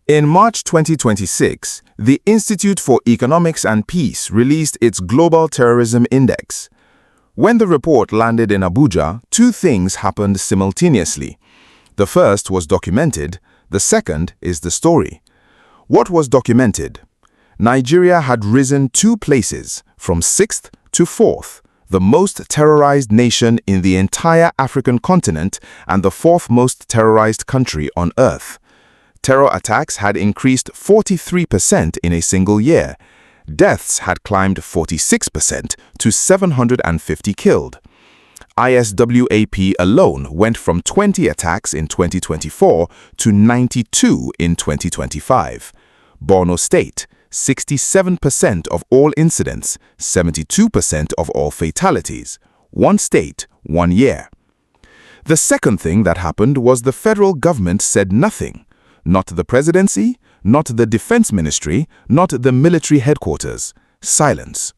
In March 2026, the Institute for Economics and Peace released its Global Terrorism Index. When the report landed in Abuja, two things happened simultaneously. The first was documented, the second is the story. What was documented? Nigeria had risen 2 places, from 6th to 4th, the most terrorized nation in the entire African continent and the 4th most terrorized country on earth. Terror attacks had increased 43% in a single year. Deaths had climbed 46% to 750 killed. ISWAP alone went from 20 attacks in 2024 to 92 in 2025. Borno State, 67% of all incidents, 72% of all fatalities. One state, 1 year. The second thing that happened was the federal government said nothing. Not the presidency, not the defense ministry, not the military headquarters. Silence.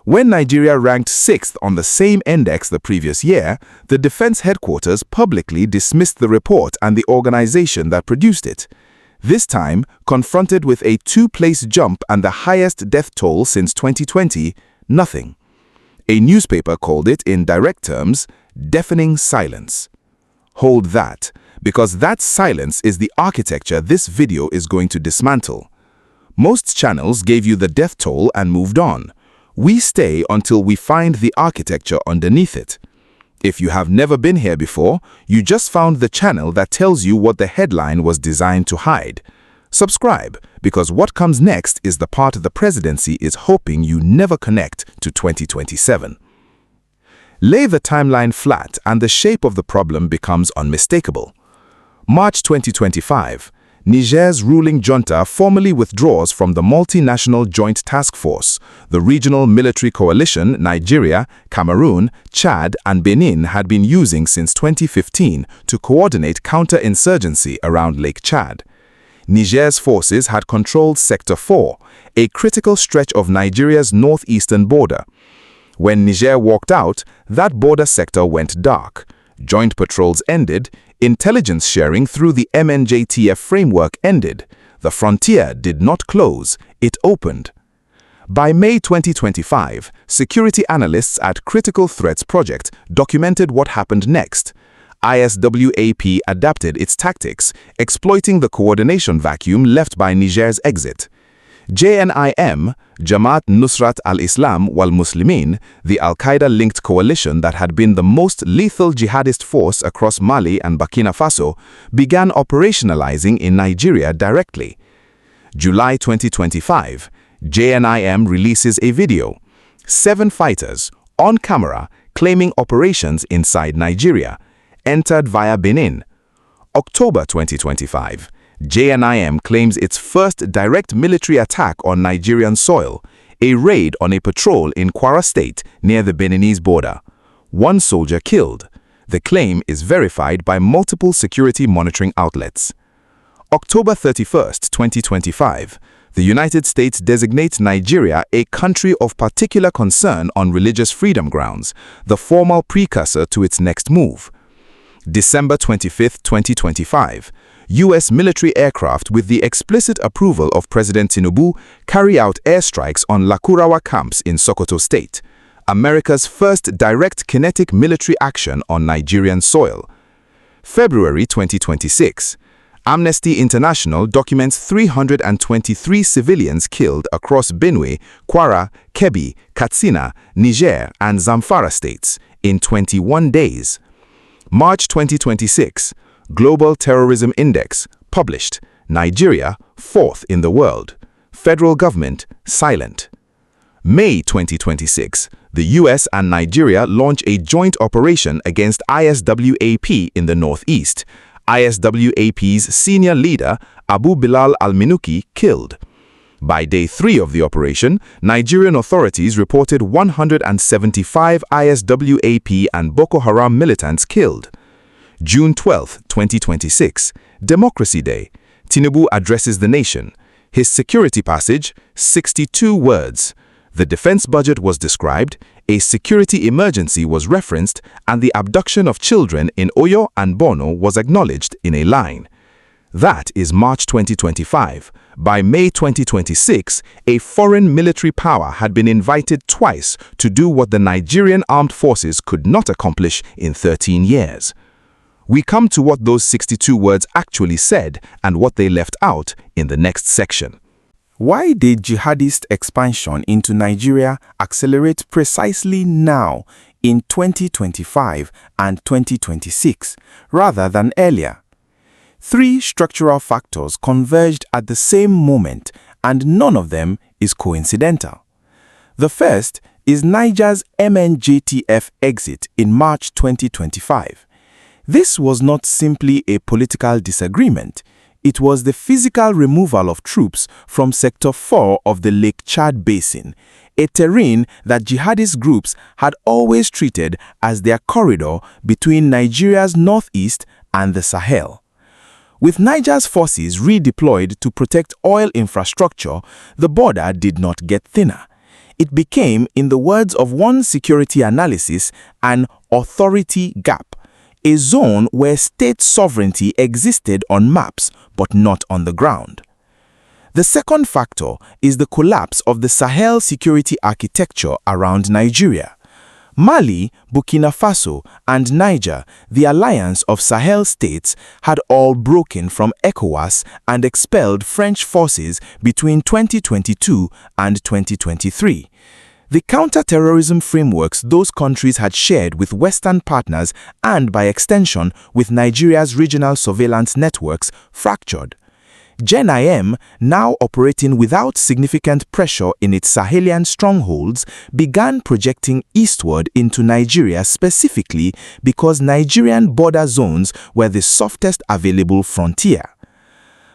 When Nigeria ranked 6th on the same index the previous year, the defense headquarters publicly dismissed the report and the organization that produced it. This time, confronted with a 2-place jump and the highest death toll since 2020, nothing. A newspaper called it, in direct terms, deafening silence. Hold that, because that silence is the architecture this video is going to dismantle. Most channels gave you the death toll and moved on. We stay until we find the architecture underneath it. If you have never been here before, you just found the channel that tells you what the headline was designed to hide. Subscribe, because what comes next is the part the presidency is hoping you never connect to 2027. Lay the timeline flat and the shape of the problem becomes unmistakable. March 2025, Niger's ruling junta formally withdraws from the multinational joint task force, the regional military coalition Nigeria, Cameroon, Chad, and Benin had been using since 2015 to coordinate counterinsurgency around Lake Chad. Niger's forces had controlled Sector 4, a critical stretch of Nigeria's northeastern border. When Niger walked out, that border sector went dark. Joint patrols ended, intelligence sharing through the MNJTF framework ended. The frontier did not close, it opened. By May 2025, security analysts at Critical Threats Project documented what happened next. ISWAP adapted its tactics, exploiting the coordination vacuum left by Niger's exit. JNIM, Jamaat Nusrat al-Islam wal-Muslimin, the al-Qaeda-linked coalition that had been the most lethal jihadist force across Mali and Burkina Faso, began operationalizing in Nigeria directly. July 2025, JNIM releases a video. 7 fighters, on camera, claiming operations inside Nigeria, entered via Benin. October 2025, JNIM claims its first direct military attack on Nigerian soil, a raid on a patrol in Kwara State near the Beninese border. 1 soldier killed. The claim is verified by multiple security monitoring outlets. October 31, 2025, the United States designates Nigeria a country of particular concern on religious freedom grounds, the formal precursor to its next move. December 25, 2025, U.S. military aircraft with the explicit approval of President Tinubu carry out airstrikes on Lakurawa camps in Sokoto State, America's first direct kinetic military action on Nigerian soil. February 2026, Amnesty International documents 323 civilians killed across Benue, Kwara, Kebbi, Katsina, Niger, and Zamfara states in 21 days. March 2026, Global Terrorism Index, published. Nigeria, 4th in the world. Federal government, silent. May 2026, the US and Nigeria launch a joint operation against ISWAP in the northeast. ISWAP's senior leader, Abu Bilal al-Minuki, killed. By day 3 of the operation, Nigerian authorities reported 175 ISWAP and Boko Haram militants killed. June 12, 2026, Democracy Day. Tinubu addresses the nation. His security passage, 62 words. The defense budget was described, a security emergency was referenced, and the abduction of children in Oyo and Borno was acknowledged in a line. That is March 2025. By May 2026, a foreign military power had been invited twice to do what the Nigerian armed forces could not accomplish in 13 years. We come to what those 62 words actually said and what they left out in the next section. Why did jihadist expansion into Nigeria accelerate precisely now in 2025 and 2026 rather than earlier? 3 structural factors converged at the same moment, and none of them is coincidental. The first is Niger's MNJTF exit in March 2025. This was not simply a political disagreement. It was the physical removal of troops from Sector 4 of the Lake Chad Basin, a terrain that jihadist groups had always treated as their corridor between Nigeria's northeast and the Sahel. With Niger's forces redeployed to protect oil infrastructure, the border did not get thinner. It became, in the words of one security analysis, an authority gap, a zone where state sovereignty existed on maps but not on the ground. The second factor is the collapse of the Sahel security architecture around Nigeria. Mali, Burkina Faso, and Niger, the alliance of Sahel states, had all broken from ECOWAS and expelled French forces between 2022 and 2023. The counter-terrorism frameworks those countries had shared with Western partners and, by extension, with Nigeria's regional surveillance networks fractured. JNIM, now operating without significant pressure in its Sahelian strongholds, began projecting eastward into Nigeria specifically because Nigerian border zones were the softest available frontier.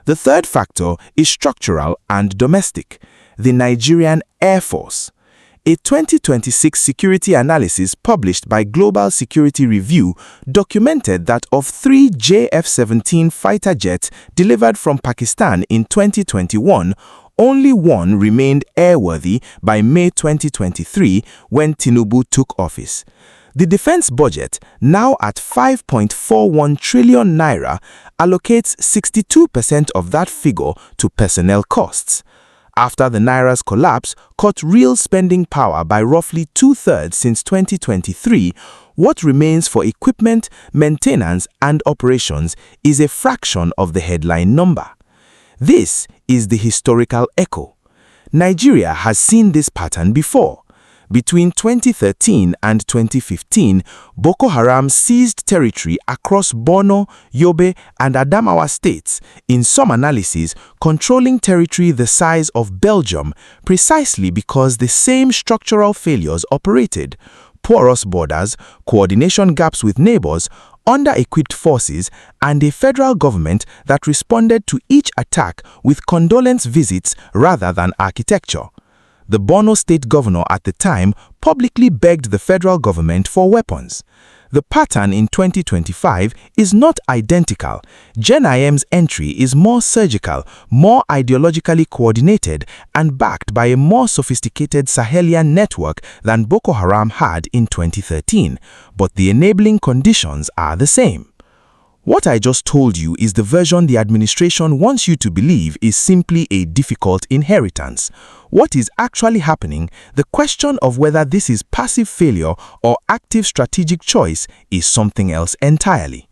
The third factor is structural and domestic: the Nigerian Air Force. A 2026 security analysis published by Global Security Review documented that of 3 JF-17 fighter jets delivered from Pakistan in 2021, only 1 remained airworthy by May 2023 when Tinubu took office. The defense budget, now at 5.41 trillion naira, allocates 62% of that figure to personnel costs. After the naira's collapse cut real spending power by roughly 2/3 since 2023, what remains for equipment, maintenance, and operations is a fraction of the headline number. This is the historical echo. Nigeria has seen this pattern before. Between 2013 and 2015, Boko Haram seized territory across Borno, Yobe, and Adamawa states, in some analyses controlling territory the size of Belgium, precisely because the same structural failures operated: porous borders, coordination gaps with neighbors, under-equipped forces, and a federal government that responded to each attack with condolence visits rather than architecture. The Borno state governor at the time publicly begged the federal government for weapons. The pattern in 2025 is not identical. JNIM's entry is more surgical, more ideologically coordinated, and backed by a more sophisticated Sahelian network than Boko Haram had in 2013, but the enabling conditions are the same. What I just told you is the version the administration wants you to believe is simply a difficult inheritance. What is actually happening, the question of whether this is passive failure or active strategic choice, is something else entirely.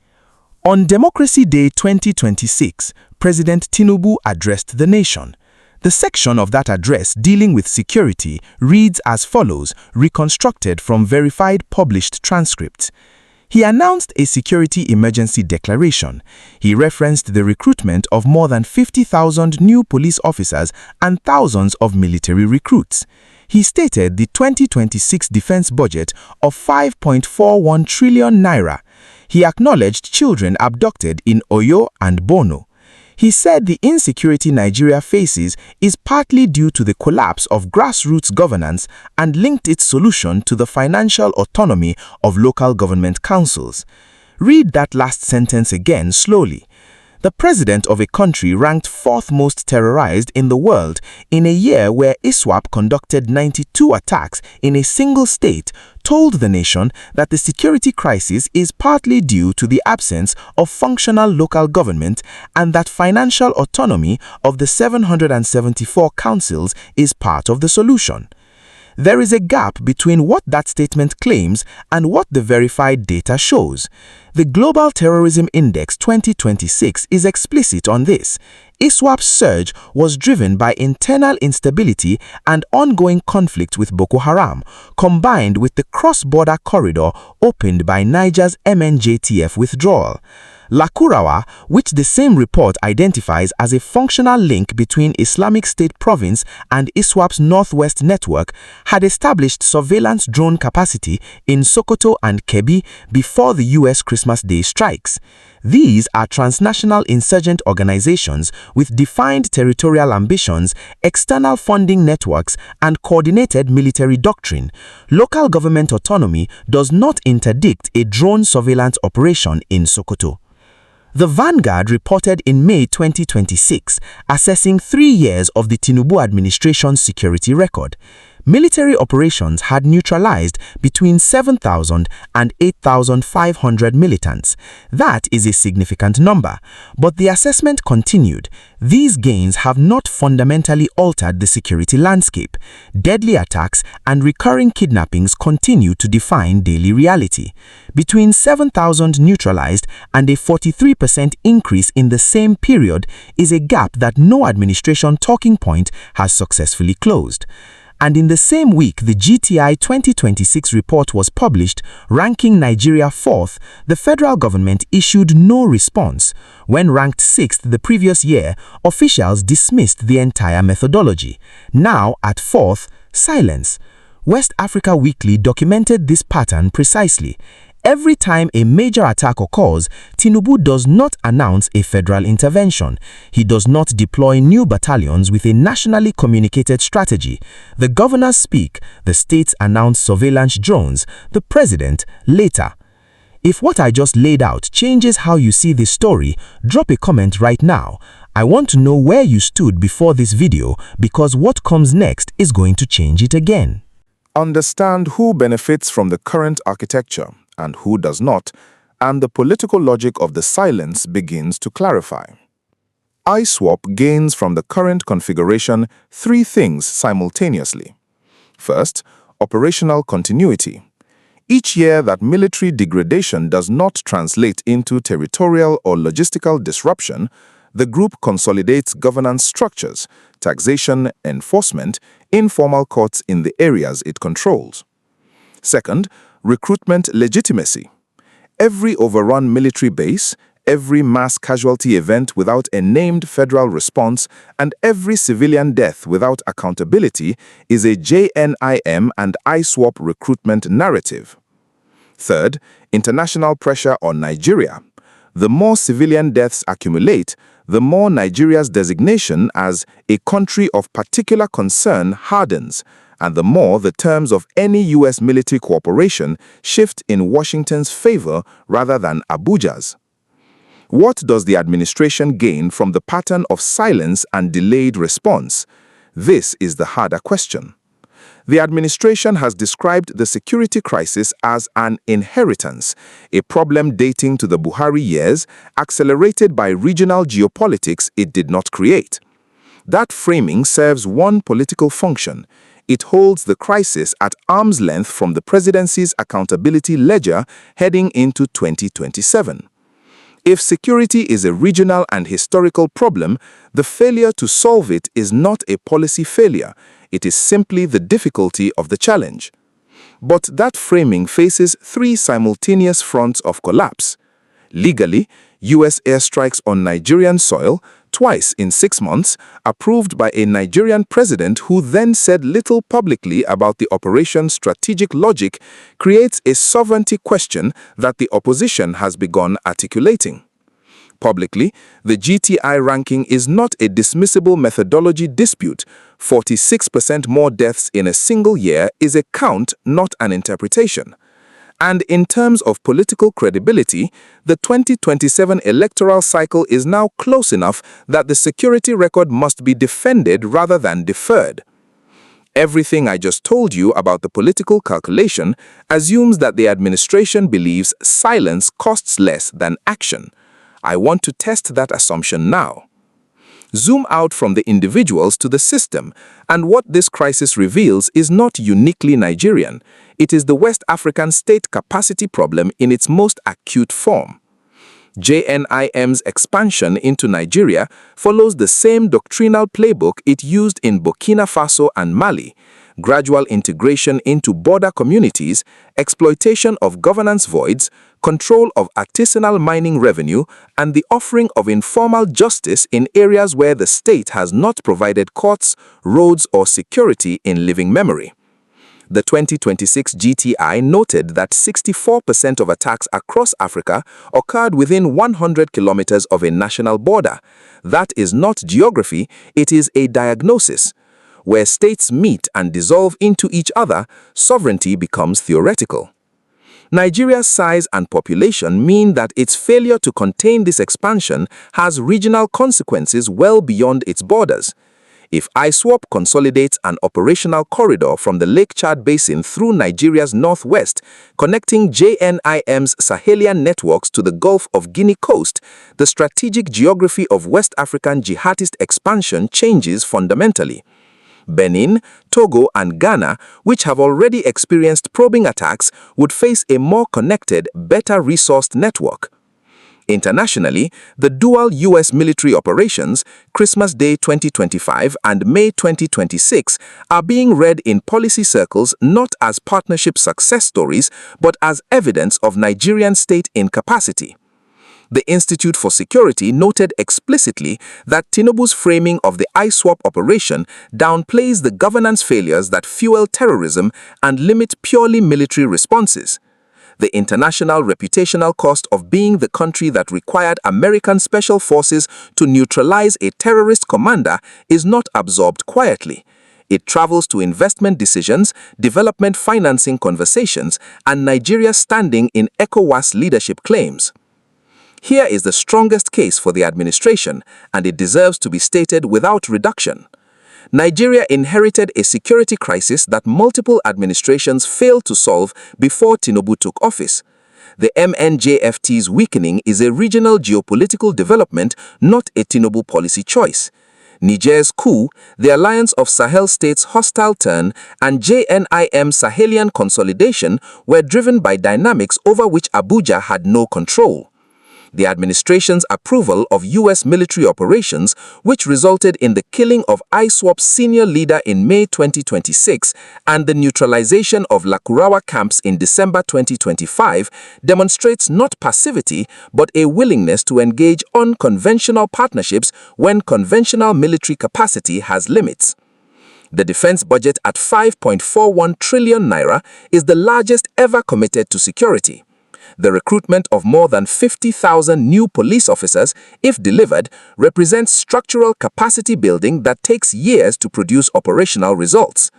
On Democracy Day 2026, President Tinubu addressed the nation. The section of that address dealing with security reads as follows, reconstructed from verified published transcripts. He announced a security emergency declaration. He referenced the recruitment of more than 50,000 new police officers and thousands of military recruits. He stated the 2026 defense budget of 5.41 trillion naira. He acknowledged children abducted in Oyo and Borno. He said the insecurity Nigeria faces is partly due to the collapse of grassroots governance and linked its solution to the financial autonomy of local government councils. Read that last sentence again slowly. The president of a country ranked 4th most terrorized in the world in a year where ISWAP conducted 92 attacks in a single state told the nation that the security crisis is partly due to the absence of functional local government and that financial autonomy of the 774 councils is part of the solution. There is a gap between what that statement claims and what the verified data shows. The Global Terrorism Index 2026 is explicit on this. ISWAP's surge was driven by internal instability and ongoing conflict with Boko Haram, combined with the cross-border corridor opened by Niger's MNJTF withdrawal. Lakurawa, which the same report identifies as a functional link between Islamic State Province and ISWAP's Northwest Network, had established surveillance drone capacity in Sokoto and Kebbi before the U.S. Christmas Day strikes. These are transnational insurgent organizations with defined territorial ambitions, external funding networks, and coordinated military doctrine. Local government autonomy does not interdict a drone surveillance operation in Sokoto. The Vanguard reported in May 2026, assessing 3 years of the Tinubu administration's security record. Military operations had neutralized between 7,000 and 8,500 militants. That is a significant number, but the assessment continued. These gains have not fundamentally altered the security landscape. Deadly attacks and recurring kidnappings continue to define daily reality. Between 7,000 neutralized and a 43% increase in the same period is a gap that no administration talking point has successfully closed. And in the same week the GTI 2026 report was published, ranking Nigeria 4th, the federal government issued no response. When ranked 6th the previous year, officials dismissed the entire methodology. Now, at 4th, silence. West Africa Weekly documented this pattern precisely. Every time a major attack occurs, Tinubu does not announce a federal intervention. He does not deploy new battalions with a nationally communicated strategy. The governors speak, the states announce surveillance drones, the president later. If what I just laid out changes how you see this story, drop a comment right now. I want to know where you stood before this video, because what comes next is going to change it again. Understand who benefits from the current architecture and who does not, and the political logic of the silence begins to clarify. ISWAP gains from the current configuration 3 things simultaneously. First, operational continuity. Each year that military degradation does not translate into territorial or logistical disruption, the group consolidates governance structures, taxation, enforcement, informal courts in the areas it controls. Second, recruitment legitimacy. Every overrun military base, every mass casualty event without a named federal response, and every civilian death without accountability is a JNIM and ISWAP recruitment narrative. Third, international pressure on Nigeria. The more civilian deaths accumulate, the more Nigeria's designation as a country of particular concern hardens, and the more the terms of any U.S. military cooperation shift in Washington's favor rather than Abuja's. What does the administration gain from the pattern of silence and delayed response? This is the harder question. The administration has described the security crisis as an inheritance, a problem dating to the Buhari years, accelerated by regional geopolitics it did not create. That framing serves one political function. It holds the crisis at arm's length from the presidency's accountability ledger heading into 2027. If security is a regional and historical problem, the failure to solve it is not a policy failure. It is simply the difficulty of the challenge. But that framing faces 3 simultaneous fronts of collapse. Legally, U.S. airstrikes on Nigerian soil, twice in 6 months, approved by a Nigerian president who then said little publicly about the operation's strategic logic, creates a sovereignty question that the opposition has begun articulating. Publicly, the GTI ranking is not a dismissible methodology dispute. 46% more deaths in a single year is a count, not an interpretation. And in terms of political credibility, the 2027 electoral cycle is now close enough that the security record must be defended rather than deferred. Everything I just told you about the political calculation assumes that the administration believes silence costs less than action. I want to test that assumption now. Zoom out from the individuals to the system, and what this crisis reveals is not uniquely Nigerian. It is the West African state capacity problem in its most acute form. JNIM's expansion into Nigeria follows the same doctrinal playbook it used in Burkina Faso and Mali: gradual integration into border communities, exploitation of governance voids, control of artisanal mining revenue, and the offering of informal justice in areas where the state has not provided courts, roads, or security in living memory. The 2026 GTI noted that 64% of attacks across Africa occurred within 100 kilometers of a national border. That is not geography, it is a diagnosis. Where states meet and dissolve into each other, sovereignty becomes theoretical. Nigeria's size and population mean that its failure to contain this expansion has regional consequences well beyond its borders. If ISWAP consolidates an operational corridor from the Lake Chad Basin through Nigeria's northwest, connecting JNIM's Sahelian networks to the Gulf of Guinea coast, the strategic geography of West African jihadist expansion changes fundamentally. Benin, Togo, and Ghana, which have already experienced probing attacks, would face a more connected, better resourced network. Internationally, the dual U.S. military operations, Christmas Day 2025 and May 2026, are being read in policy circles not as partnership success stories, but as evidence of Nigerian state incapacity. The Institute for Security noted explicitly that Tinubu's framing of the ISWAP operation downplays the governance failures that fuel terrorism and limit purely military responses. The international reputational cost of being the country that required American special forces to neutralize a terrorist commander is not absorbed quietly. It travels to investment decisions, development financing conversations, and Nigeria's standing in ECOWAS leadership claims. Here is the strongest case for the administration, and it deserves to be stated without reduction. Nigeria inherited a security crisis that multiple administrations failed to solve before Tinubu took office. The MNJTF's weakening is a regional geopolitical development, not a Tinubu policy choice. Niger's coup, the alliance of Sahel states' hostile turn, and JNIM Sahelian consolidation were driven by dynamics over which Abuja had no control. The administration's approval of U.S. military operations, which resulted in the killing of ISWAP's senior leader in May 2026 and the neutralization of Lakurawa camps in December 2025, demonstrates not passivity but a willingness to engage unconventional partnerships when conventional military capacity has limits. The defense budget at 5.41 trillion naira is the largest ever committed to security. The recruitment of more than 50,000 new police officers, if delivered, represents structural capacity building that takes years to produce operational results.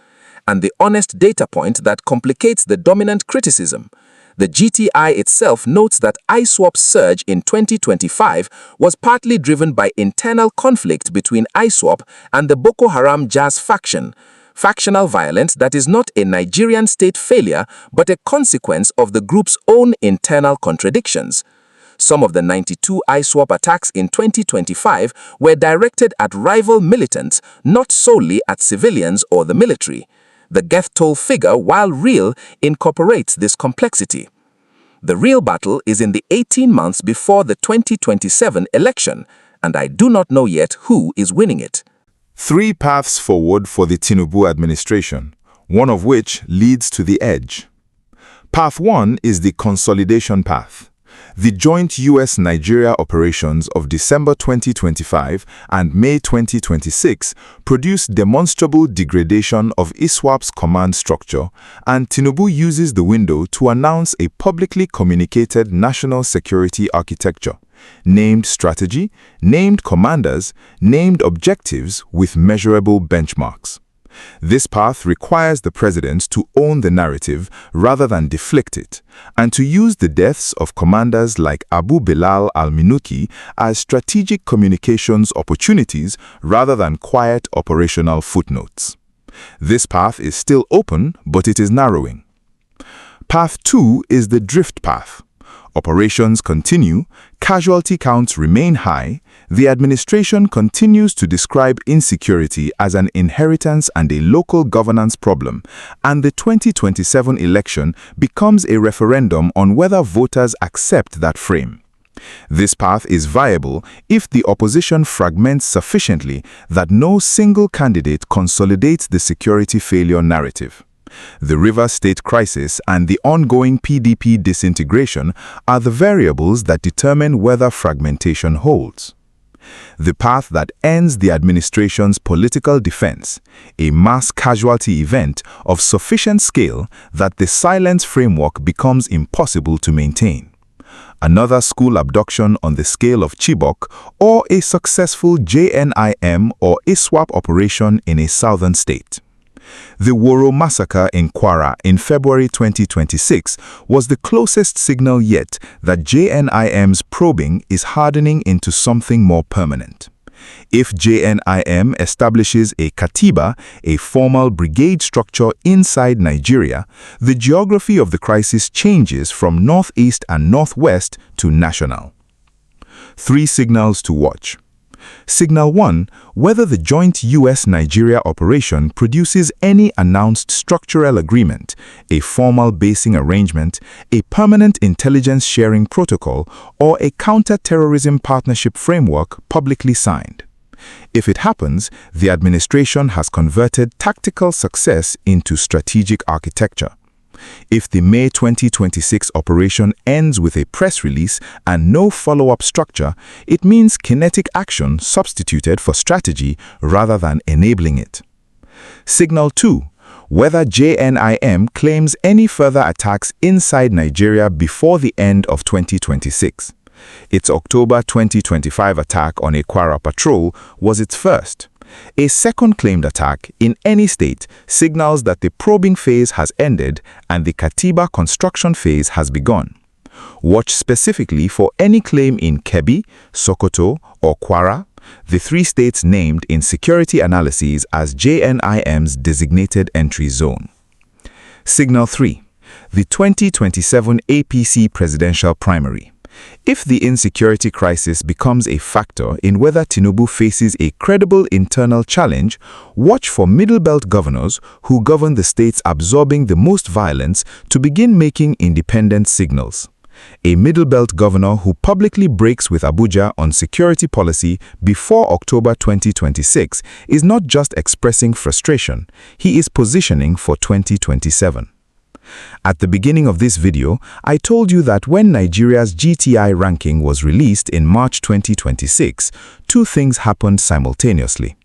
And the honest data point that complicates the dominant criticism. The GTI itself notes that ISWAP's surge in 2025 was partly driven by internal conflict between ISWAP and the Boko Haram Jazz faction. Factional violence that is not a Nigerian state failure, but a consequence of the group's own internal contradictions. Some of the 92 ISWAP attacks in 2025 were directed at rival militants, not solely at civilians or the military. The death toll figure, while real, incorporates this complexity. The real battle is in the 18 months before the 2027 election, and I do not know yet who is winning it. 3 paths forward for the Tinubu administration, one of which leads to the edge. Path 1 is the consolidation path. The joint U.S.-Nigeria operations of December 2025 and May 2026 produced demonstrable degradation of ISWAP's command structure, and Tinubu uses the window to announce a publicly communicated national security architecture. Named strategy, named commanders, named objectives with measurable benchmarks. This path requires the president to own the narrative rather than deflect it, and to use the deaths of commanders like Abu Bilal al-Minuki as strategic communications opportunities rather than quiet operational footnotes. This path is still open, but it is narrowing. Path 2 is the drift path. Operations continue, casualty counts remain high, the administration continues to describe insecurity as an inheritance and a local governance problem, and the 2027 election becomes a referendum on whether voters accept that frame. This path is viable if the opposition fragments sufficiently that no single candidate consolidates the security failure narrative. The Rivers State crisis and the ongoing PDP disintegration are the variables that determine whether fragmentation holds. The path that ends the administration's political defense, a mass casualty event of sufficient scale that the silence framework becomes impossible to maintain. Another school abduction on the scale of Chibok, or a successful JNIM or ISWAP operation in a southern state. The Woro massacre in Kwara in February 2026 was the closest signal yet that JNIM's probing is hardening into something more permanent. If JNIM establishes a Katiba, a formal brigade structure inside Nigeria, the geography of the crisis changes from northeast and northwest to national. 3 signals to watch. Signal 1, whether the joint US-Nigeria operation produces any announced structural agreement, a formal basing arrangement, a permanent intelligence sharing protocol, or a counter-terrorism partnership framework publicly signed. If it happens, the administration has converted tactical success into strategic architecture. If the May 2026 operation ends with a press release and no follow-up structure, it means kinetic action substituted for strategy rather than enabling it. Signal 2, whether JNIM claims any further attacks inside Nigeria before the end of 2026. Its October 2025 attack on a Kwara patrol was its first. A second claimed attack in any state signals that the probing phase has ended and the Katiba construction phase has begun. Watch specifically for any claim in Kebbi, Sokoto, or Kwara, the 3 states named in security analyses as JNIM's designated entry zone. Signal 3, the 2027 APC presidential primary. If the insecurity crisis becomes a factor in whether Tinubu faces a credible internal challenge, watch for Middle Belt governors who govern the states absorbing the most violence to begin making independent signals. A Middle Belt governor who publicly breaks with Abuja on security policy before October 2026 is not just expressing frustration, he is positioning for 2027. At the beginning of this video, I told you that when Nigeria's GTI ranking was released in March 2026, 2 things happened simultaneously.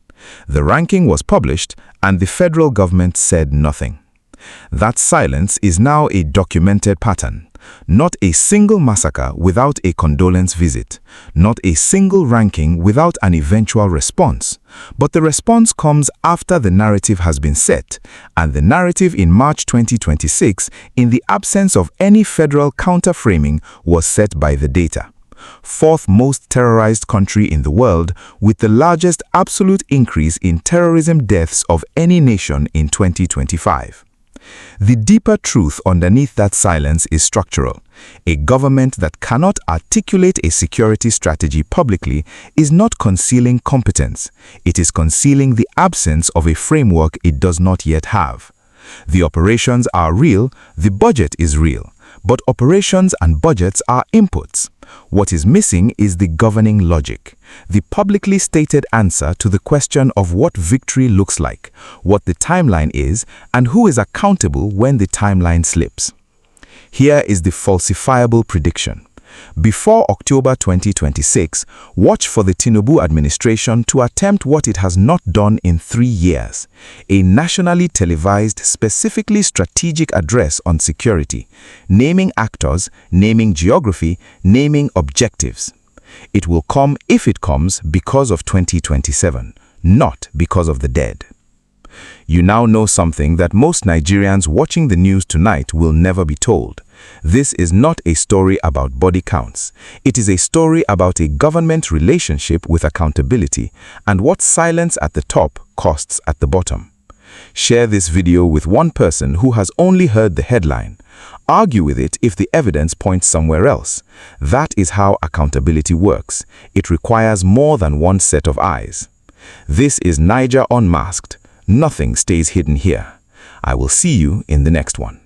The ranking was published and the federal government said nothing. That silence is now a documented pattern. Not a single massacre without a condolence visit. Not a single ranking without an eventual response. But the response comes after the narrative has been set, and the narrative in March 2026, in the absence of any federal counter-framing, was set by the data. 4th most terrorized country in the world, with the largest absolute increase in terrorism deaths of any nation in 2025. The deeper truth underneath that silence is structural. A government that cannot articulate a security strategy publicly is not concealing competence. It is concealing the absence of a framework it does not yet have. The operations are real, the budget is real, but operations and budgets are inputs. What is missing is the governing logic, the publicly stated answer to the question of what victory looks like, what the timeline is, and who is accountable when the timeline slips. Here is the falsifiable prediction. Before October 2026, watch for the Tinubu administration to attempt what it has not done in 3 years, a nationally televised, specifically strategic address on security, naming actors, naming geography, naming objectives. It will come, if it comes, because of 2027, not because of the dead. You now know something that most Nigerians watching the news tonight will never be told. This is not a story about body counts. It is a story about a government relationship with accountability and what silence at the top costs at the bottom. Share this video with one person who has only heard the headline. Argue with it if the evidence points somewhere else. That is how accountability works. It requires more than one set of eyes. This is Naija Unmasked. Nothing stays hidden here. I will see you in the next one.